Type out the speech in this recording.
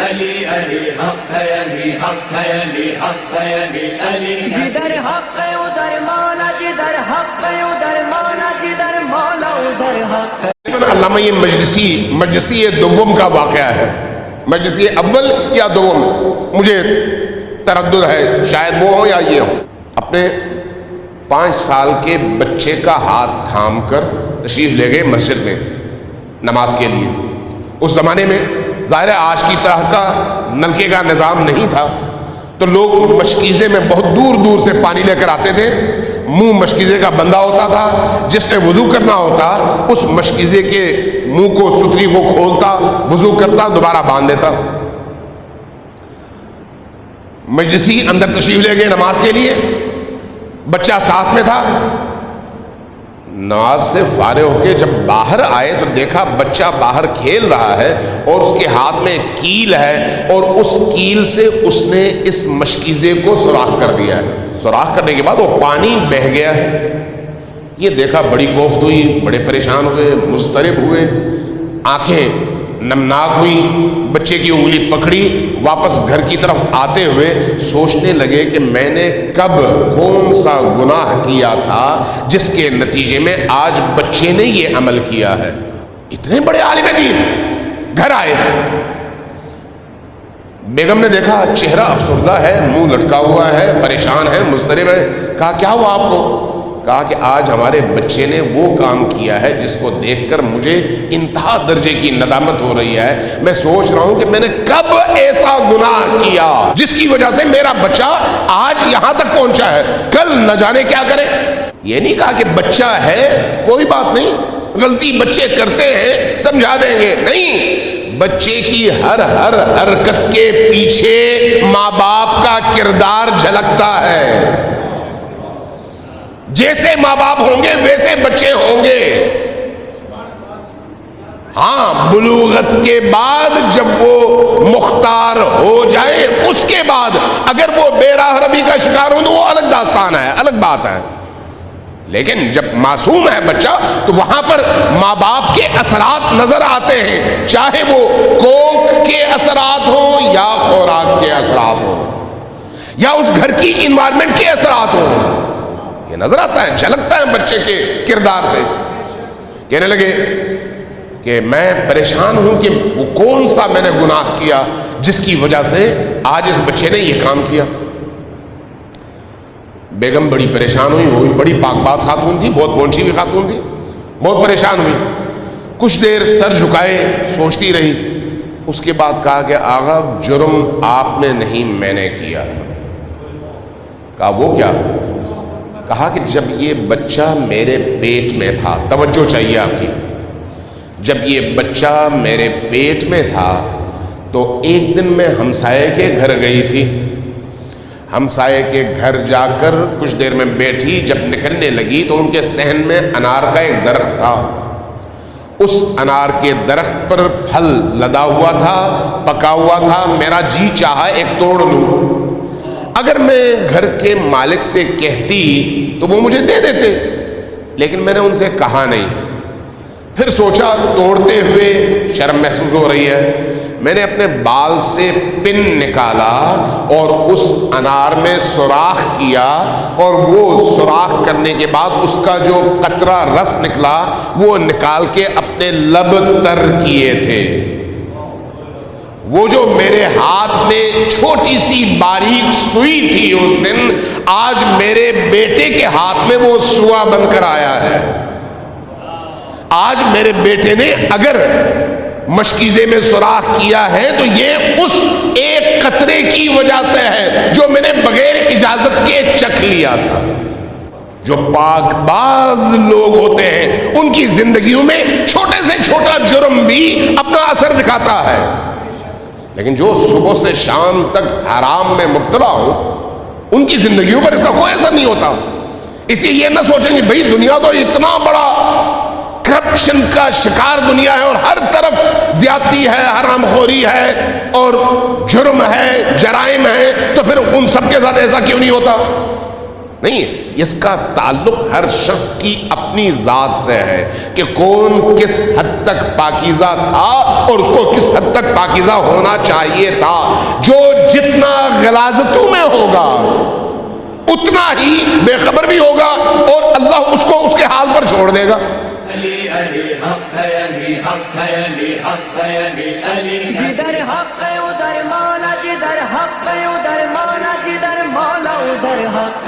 علی علی حق ہے، علی حق ہے، علی حق ہے، علی علی جدھر حق ہے ادھر مولا، جدھر حق ہے ادھر مولا، جدھر مولا ادھر حق ہے۔ علامہ یہ مجلسی دوم کا واقعہ ہے، مجلسی اول یا دوم، مجھے تردد ہے، شاید وہ ہو یا یہ ہو۔ اپنے 5 سال کے بچے کا ہاتھ تھام کر تشریف لے گئے مسجد میں نماز کے لیے۔ اس زمانے میں ظاہر ہے آج کی طرح کا نلکے کا نظام نہیں تھا، تو لوگ مشکیزے میں بہت دور دور سے پانی لے کر آتے تھے۔ منہ مشکیزے کا بندہ ہوتا تھا، جس نے وضو کرنا ہوتا اس مشکیزے کے منہ کو، ستری کو کھولتا، وضو کرتا، دوبارہ باندھ دیتا۔ مجلسی اندر تشریف لے گئے نماز کے لیے، بچہ ساتھ میں تھا۔ نماز سے فارغ ہو کے جب باہر آئے تو دیکھا بچہ باہر کھیل رہا ہے اور اس کے ہاتھ میں کیل ہے، اور اس کیل سے اس نے اس مشکیزے کو سوراخ کر دیا ہے۔ سوراخ کرنے کے بعد وہ پانی بہہ گیا ہے۔ یہ دیکھا، بڑی کوفت ہوئی، بڑے پریشان ہوئے، مضطرب ہوئے، آنکھیں نمناک ہوئی، بچے کی انگلی پکڑی، واپس گھر کی طرف آتے ہوئے سوچنے لگے کہ میں نے کب کون سا گناہ کیا تھا جس کے نتیجے میں آج بچے نے یہ عمل کیا ہے۔ اتنے بڑے عالم دین گھر آئے، بیگم نے دیکھا چہرہ افسردہ ہے، منہ لٹکا ہوا ہے، پریشان ہے، مضطرب ہے۔ کہا کیا ہوا آپ کو؟ کہا کہ آج ہمارے بچے نے وہ کام کیا ہے جس کو دیکھ کر مجھے انتہا درجے کی ندامت ہو رہی ہے۔ میں سوچ رہا ہوں کہ میں نے کب ایسا گناہ کیا جس کی وجہ سے میرا بچہ آج یہاں تک پہنچا ہے، کل نہ جانے کیا کرے۔ یہ نہیں کہا کہ بچہ ہے کوئی بات نہیں، غلطی بچے کرتے ہیں، سمجھا دیں گے، نہیں، بچے کی ہر حرکت کے پیچھے ماں باپ کا کردار جھلکتا ہے۔ جیسے ماں باپ ہوں گے ویسے بچے ہوں گے۔ ہاں، بلوغت کے بعد جب وہ مختار ہو جائے، اس کے بعد اگر وہ بے راہ ربی کا شکار ہو تو وہ الگ داستان ہے، الگ بات ہے۔ لیکن جب معصوم ہے بچہ تو وہاں پر ماں باپ کے اثرات نظر آتے ہیں، چاہے وہ کوکھ کے اثرات ہوں یا خوراک کے اثرات ہوں یا اس گھر کی انوائرمنٹ کے اثرات ہوں، یہ نظر آتا ہے، جھلکتا ہے بچے کے کردار سے۔ کہنے لگے کہ میں پریشان ہوں کہ وہ کون سا میں نے گناہ کیا جس کی وجہ سے آج اس بچے نے یہ کام کیا۔ بیگم بڑی پریشان ہوئی، وہ بھی بڑی پاک باز خاتون تھی، بہت پہنچی ہوئی خاتون تھی، بہت پریشان ہوئی، کچھ دیر سر جھکائے سوچتی رہی۔ اس کے بعد کہا کہ آغا جرم آپ نے نہیں، میں نے کیا تھا۔ کہا وہ کیا؟ کہا کہ جب یہ بچہ میرے پیٹ میں تھا، توجہ چاہیے آپ کی، جب یہ بچہ میرے پیٹ میں تھا تو ایک دن میں ہمسائے کے گھر گئی تھی۔ ہمسائے کے گھر جا کر کچھ دیر میں بیٹھی، جب نکلنے لگی تو ان کے صحن میں انار کا ایک درخت تھا۔ اس انار کے درخت پر پھل لدا ہوا تھا، پکا ہوا تھا۔ میرا جی چاہا ایک توڑ لوں، اگر میں گھر کے مالک سے کہتی تو وہ مجھے دے دیتے، لیکن میں نے ان سے کہا نہیں۔ پھر سوچا توڑتے ہوئے شرم محسوس ہو رہی ہے، میں نے اپنے بال سے پن نکالا اور اس انار میں سوراخ کیا، اور وہ سوراخ کرنے کے بعد اس کا جو قطرہ رس نکلا وہ نکال کے اپنے لب تر کیے تھے۔ وہ جو میرے ہاتھ میں چھوٹی سی باریک سوئی تھی اس دن، آج میرے بیٹے کے ہاتھ میں وہ سوا بن کر آیا ہے۔ آج میرے بیٹے نے اگر مشکیزے میں سوراخ کیا ہے تو یہ اس ایک قطرے کی وجہ سے ہے جو میں نے بغیر اجازت کے چکھ لیا تھا۔ جو پاک باز لوگ ہوتے ہیں ان کی زندگیوں میں چھوٹے سے چھوٹا جرم بھی اپنا اثر دکھاتا ہے، لیکن جو صبح سے شام تک حرام میں مبتلا ہو ان کی زندگیوں پر اس کا کوئی اثر نہیں ہوتا۔ اسی یہ نہ سوچیں کہ بھئی دنیا تو اتنا بڑا کرپشن کا شکار دنیا ہے اور ہر طرف زیادتی ہے، حرام خوری ہے اور جرم ہے، جرائم ہے، تو پھر ان سب کے ساتھ ایسا کیوں نہیں ہوتا؟ نہیں ہے. اس کا تعلق ہر شخص کی اپنی ذات سے ہے کہ کون کس حد تک پاکیزہ تھا اور اس کو کس حد تک پاکیزہ ہونا چاہیے تھا. جو جتنا غلاظتوں میں ہوگا اتنا ہی بے خبر بھی ہوگا اور اللہ اس کو اس کے حال پر چھوڑ دے گا. علی علی حق ہے، علی حق ہے، علی حق ہے، علی علی جدھر حق ہے ادھر مولا، جدھر حق ہے ادھر مولا، جدھر مولا ادھر حق.